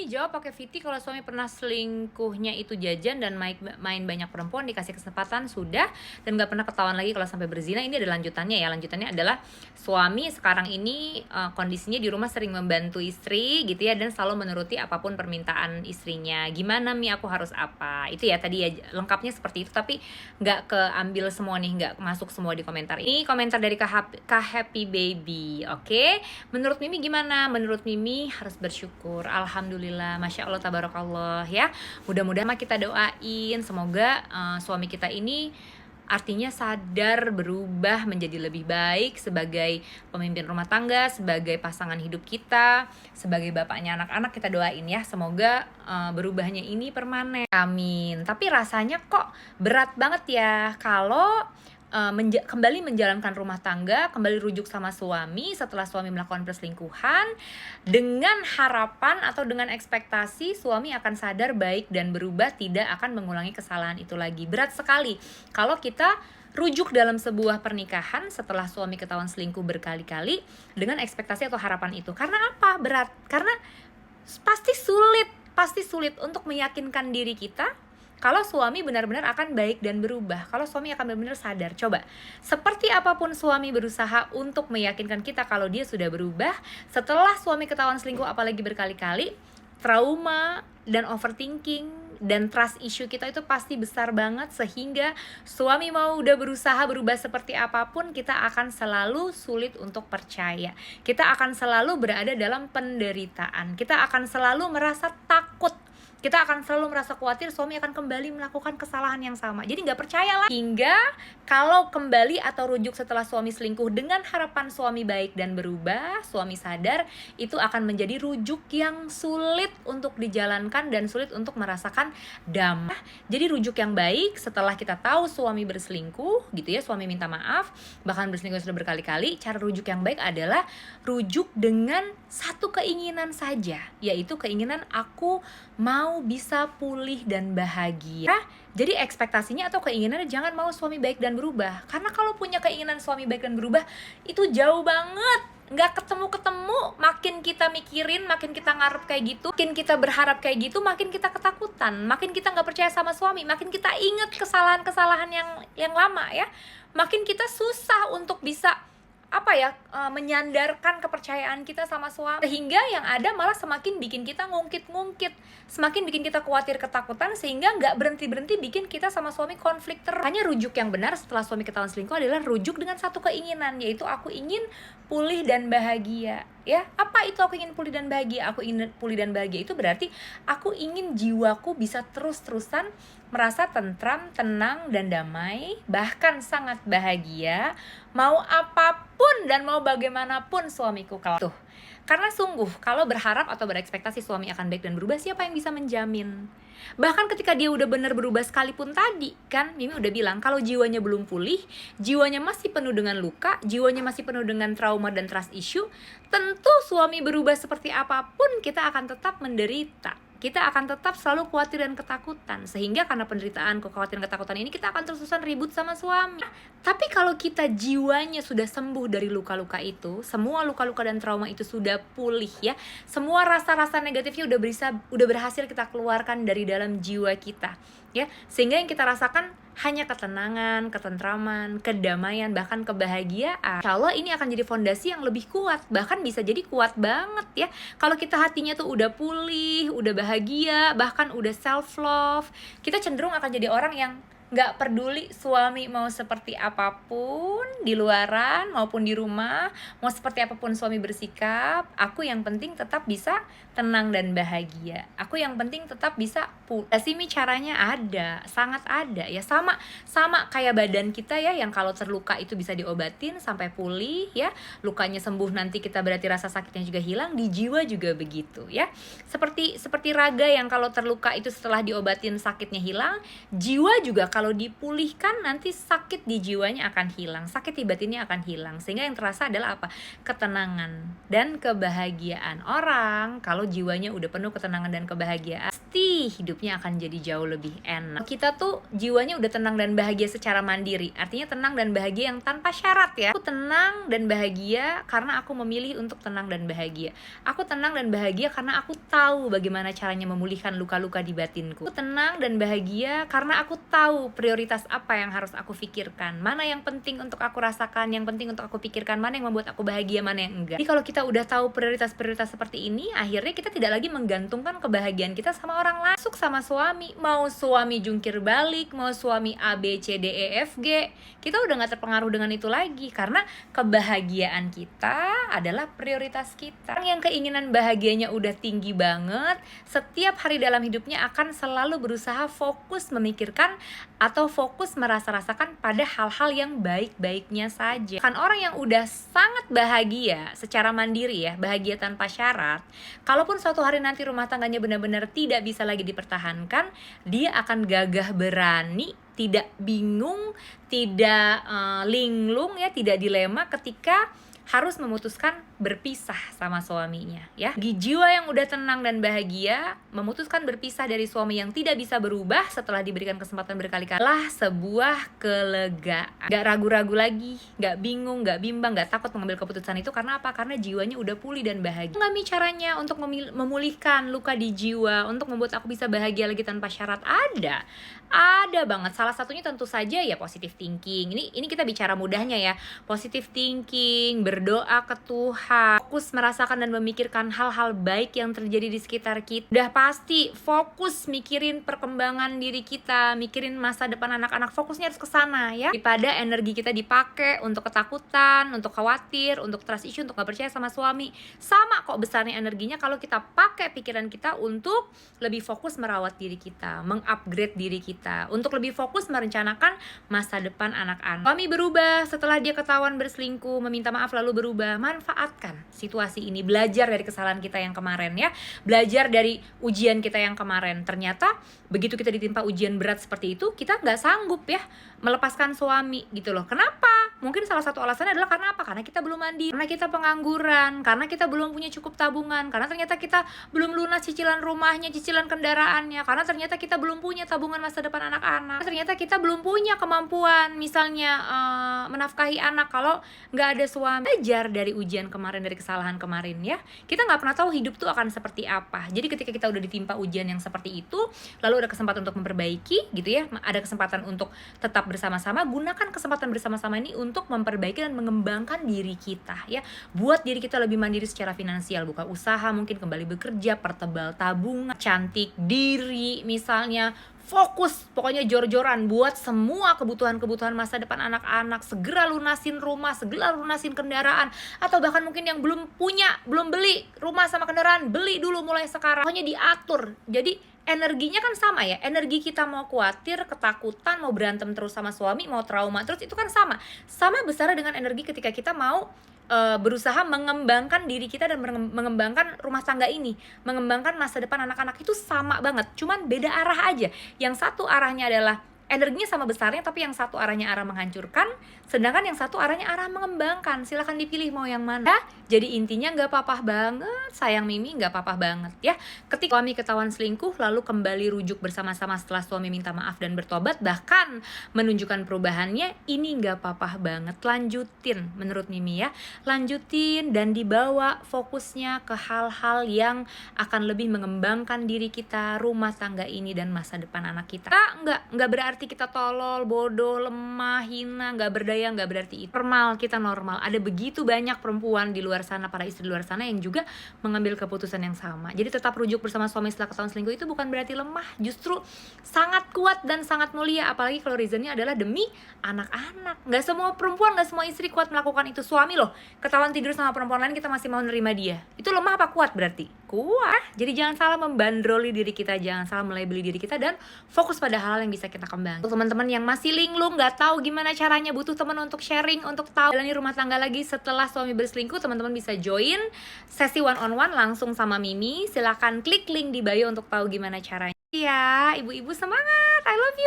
Mimi jawab pakai Viti kalau suami pernah selingkuhnya itu jajan dan main banyak perempuan, dikasih kesempatan sudah dan gak pernah ketahuan lagi kalau sampai berzina. Ini ada lanjutannya ya. Lanjutannya adalah suami sekarang ini kondisinya di rumah sering membantu istri gitu ya, dan selalu menuruti apapun permintaan istrinya. Gimana Mi, aku harus apa? Itu ya tadi ya, lengkapnya seperti itu, tapi gak keambil semua nih, gak masuk semua di komentar. Ini komentar dari Kak Happy Baby. Oke, menurut Mimi gimana? Menurut Mimi harus bersyukur. Alhamdulillah, Masya Allah, Tabarakallah ya. Mudah-mudahan kita doain semoga suami kita ini artinya sadar, berubah menjadi lebih baik sebagai pemimpin rumah tangga, sebagai pasangan hidup kita, sebagai bapaknya anak-anak. Kita doain ya, semoga berubahnya ini permanen. Amin. Tapi rasanya kok berat banget ya kalau kembali menjalankan rumah tangga, kembali rujuk sama suami setelah suami melakukan perselingkuhan, dengan harapan atau dengan ekspektasi suami akan sadar, baik dan berubah, tidak akan mengulangi kesalahan itu lagi. Berat sekali kalau kita rujuk dalam sebuah pernikahan setelah suami ketahuan selingkuh berkali-kali dengan ekspektasi atau harapan itu. Karena apa? Berat. Karena pasti sulit untuk meyakinkan diri kita kalau suami benar-benar akan baik dan berubah, kalau suami akan benar-benar sadar. Coba, seperti apapun suami berusaha untuk meyakinkan kita kalau dia sudah berubah, setelah suami ketahuan selingkuh apalagi berkali-kali, trauma dan overthinking dan trust issue kita itu pasti besar banget, sehingga suami mau udah berusaha berubah seperti apapun, kita akan selalu sulit untuk percaya. Kita akan selalu berada dalam penderitaan, kita akan selalu merasa takut, kita akan selalu merasa khawatir suami akan kembali melakukan kesalahan yang sama. Jadi gak percaya lah. Hingga kalau kembali atau rujuk setelah suami selingkuh dengan harapan suami baik dan berubah, suami sadar, itu akan menjadi rujuk yang sulit untuk dijalankan dan sulit untuk merasakan damai. Jadi rujuk yang baik setelah kita tahu suami berselingkuh gitu ya, suami minta maaf, bahkan berselingkuh sudah berkali-kali, cara rujuk yang baik adalah rujuk dengan satu keinginan saja, yaitu keinginan aku mau bisa pulih dan bahagia. Jadi ekspektasinya atau keinginannya jangan mau suami baik dan berubah. Karena kalau punya keinginan suami baik dan berubah, itu jauh banget, nggak ketemu-ketemu. Makin kita mikirin, makin kita ngarep kayak gitu, makin kita berharap kayak gitu, makin kita ketakutan, makin kita nggak percaya sama suami, makin kita inget kesalahan-kesalahan yang lama ya, makin kita susah untuk bisa menyandarkan kepercayaan kita sama suami, sehingga yang ada malah semakin bikin kita ngungkit-ngungkit, semakin bikin kita khawatir, ketakutan, sehingga nggak berhenti-berhenti bikin kita sama suami konflik terus. Hanya rujuk yang benar setelah suami ketahuan selingkuh adalah rujuk dengan satu keinginan, yaitu aku ingin pulih dan bahagia. Ya, apa itu aku ingin pulih dan bahagia? Aku ingin pulih dan bahagia itu berarti aku ingin jiwaku bisa terus-terusan merasa tentram, tenang, dan damai, bahkan sangat bahagia, mau apapun dan mau bagaimanapun suamiku kalau tuh. Karena sungguh, kalau berharap atau berekspektasi suami akan baik dan berubah, siapa yang bisa menjamin? Bahkan ketika dia udah benar berubah sekalipun tadi, kan Mimi udah bilang, kalau jiwanya belum pulih, jiwanya masih penuh dengan luka, jiwanya masih penuh dengan trauma dan trust issue, tentu suami berubah seperti apapun, kita akan tetap menderita. Kita akan tetap selalu khawatir dan ketakutan. Sehingga karena penderitaan, kekhawatiran, ketakutan ini, kita akan terus-terusan ribut sama suami. Tapi kalau kita jiwanya sudah sembuh dari luka-luka itu, semua luka-luka dan trauma itu sudah pulih ya, semua rasa-rasa negatifnya udah berhasil kita keluarkan dari dalam jiwa kita ya, sehingga yang kita rasakan hanya ketenangan, ketentraman, kedamaian, bahkan kebahagiaan. Insya Allah ini akan jadi fondasi yang lebih kuat, bahkan bisa jadi kuat banget ya. Kalau kita hatinya tuh udah pulih, udah bahagia, bahkan udah self love, kita cenderung akan jadi orang yang gak peduli suami mau seperti apapun di luaran maupun di rumah, mau seperti apapun suami bersikap, aku yang penting tetap bisa tenang dan bahagia. Aku yang penting tetap bisa Simi caranya ada, sangat ada ya, sama kayak badan kita ya, yang kalau terluka itu bisa diobatin sampai pulih ya, lukanya sembuh nanti kita berarti rasa sakitnya juga hilang. Di jiwa juga begitu ya, seperti raga yang kalau terluka itu setelah diobatin sakitnya hilang, jiwa juga kalau kalau dipulihkan nanti sakit di jiwanya akan hilang, sakit di batinnya akan hilang. Sehingga yang terasa adalah apa? Ketenangan dan kebahagiaan. Orang kalau jiwanya udah penuh ketenangan dan kebahagiaan, pasti hidupnya akan jadi jauh lebih enak. Kita tuh jiwanya udah tenang dan bahagia secara mandiri, artinya tenang dan bahagia yang tanpa syarat ya. Aku tenang dan bahagia karena aku memilih untuk tenang dan bahagia. Aku tenang dan bahagia karena aku tahu bagaimana caranya memulihkan luka-luka di batinku. Aku tenang dan bahagia karena aku tahu prioritas apa yang harus aku pikirkan, mana yang penting untuk aku rasakan, yang penting untuk aku pikirkan, mana yang membuat aku bahagia, mana yang enggak. Jadi kalau kita udah tahu prioritas-prioritas seperti ini, akhirnya kita tidak lagi menggantungkan kebahagiaan kita sama orang lain. Masuk sama suami, mau suami jungkir balik, mau suami A, B, C, D, E, F, G, kita udah gak terpengaruh dengan itu lagi, karena kebahagiaan kita adalah prioritas kita. Orang yang keinginan bahagianya udah tinggi banget, setiap hari dalam hidupnya akan selalu berusaha fokus memikirkan atau fokus merasa-rasakan pada hal-hal yang baik-baiknya saja. Kan orang yang udah sangat bahagia secara mandiri ya, bahagia tanpa syarat, kalaupun suatu hari nanti rumah tangganya benar-benar tidak bisa lagi dipertahankan, dia akan gagah berani, tidak bingung, tidak linglung ya, tidak dilema ketika harus memutuskan berpisah sama suaminya ya. Di jiwa yang udah tenang dan bahagia, memutuskan berpisah dari suami yang tidak bisa berubah setelah diberikan kesempatan berkali-kali lah sebuah kelegaan. Gak ragu-ragu lagi, gak bingung, gak bimbang, gak takut mengambil keputusan itu. Karena apa? Karena jiwanya udah pulih dan bahagia. Ngami caranya untuk memulihkan luka di jiwa, untuk membuat aku bisa bahagia lagi tanpa syarat? Ada banget. Salah satunya tentu saja ya positive thinking. Ini kita bicara mudahnya ya. Positive thinking, berdoa ke Tuhan, fokus merasakan dan memikirkan hal-hal baik yang terjadi di sekitar kita. Udah pasti fokus mikirin perkembangan diri kita, mikirin masa depan anak-anak, fokusnya harus ke sana ya. Daripada energi kita dipakai untuk ketakutan, untuk khawatir, untuk trust issue, untuk gak percaya sama suami. Sama kok besarnya energinya kalau kita pakai pikiran kita untuk lebih fokus merawat diri kita, mengupgrade diri kita, untuk lebih fokus merencanakan masa depan anak-anak. Suami berubah setelah dia ketahuan berselingkuh, meminta maaf lalu berubah. Manfaatkan situasi ini, belajar dari kesalahan kita yang kemarin ya, belajar dari ujian kita yang kemarin. Ternyata begitu kita ditimpa ujian berat seperti itu, kita nggak sanggup ya melepaskan suami gitu loh. Kenapa? Mungkin salah satu alasannya adalah karena apa? Karena kita belum mandiri, karena kita pengangguran, karena kita belum punya cukup tabungan, karena ternyata kita belum lunas cicilan rumahnya, cicilan kendaraannya, karena ternyata kita belum punya tabungan masa depan anak-anak, ternyata kita belum punya kemampuan misalnya menafkahi anak kalau nggak ada suami. Belajar dari ujian kemarin, dari kesalahan kemarin ya. Kita nggak pernah tahu hidup tuh akan seperti apa. Jadi ketika kita udah ditimpa ujian yang seperti itu, lalu ada kesempatan untuk memperbaiki gitu ya, ada kesempatan untuk tetap bersama-sama, gunakan kesempatan bersama-sama ini untuk memperbaiki dan mengembangkan diri kita ya. Buat diri kita lebih mandiri secara finansial, buka usaha, mungkin kembali bekerja, pertebal tabungan, cantik diri misalnya, fokus pokoknya jor-joran buat semua kebutuhan-kebutuhan masa depan anak-anak, segera lunasin rumah, segera lunasin kendaraan, atau bahkan mungkin yang belum punya, belum beli rumah sama kendaraan, beli dulu mulai sekarang. Pokoknya diatur. Jadi energinya kan sama ya, energi kita mau khawatir, ketakutan, mau berantem terus sama suami, mau trauma terus, itu kan sama besar dengan energi ketika kita mau berusaha mengembangkan diri kita dan mengembangkan rumah tangga ini, mengembangkan masa depan anak-anak. Itu sama banget, cuman beda arah aja. Yang satu arahnya adalah energinya sama besarnya, tapi yang satu arahnya arah menghancurkan, sedangkan yang satu arahnya arah mengembangkan. Silahkan dipilih mau yang mana. Jadi intinya nggak apa-apa banget, sayang Mimi, nggak apa-apa banget ya. Ketika suami ketahuan selingkuh, lalu kembali rujuk bersama-sama setelah suami minta maaf dan bertobat, bahkan menunjukkan perubahannya, ini nggak apa-apa banget. Lanjutin, menurut Mimi ya, lanjutin dan dibawa fokusnya ke hal-hal yang akan lebih mengembangkan diri kita, rumah tangga ini, dan masa depan anak kita. Nggak berarti kita tolol, bodoh, lemah, hina, nggak berdaya, nggak berarti itu. Normal, kita normal. Ada begitu banyak perempuan di luar sana, para istri di luar sana yang juga mengambil keputusan yang sama. Jadi tetap rujuk bersama suami setelah ketahuan selingkuh itu bukan berarti lemah, justru sangat kuat dan sangat mulia. Apalagi kalau reasonnya adalah demi anak-anak. Nggak semua perempuan, nggak semua istri kuat melakukan itu. Suami loh, ketahuan tidur sama perempuan lain kita masih mau nerima dia, itu lemah apa kuat berarti? Kuat. Jadi jangan salah membandroli diri kita, jangan salah melabeli diri kita, dan fokus pada hal yang bisa kita kembangkan. Untuk teman-teman yang masih linglung, nggak tahu gimana caranya, butuh teman untuk sharing, untuk tahu jalani rumah tangga lagi setelah suami berselingkuh, teman-teman bisa join sesi one on one langsung sama Mimi. Silahkan klik link di bio untuk tahu gimana caranya. Ya, ibu-ibu semangat, I love you.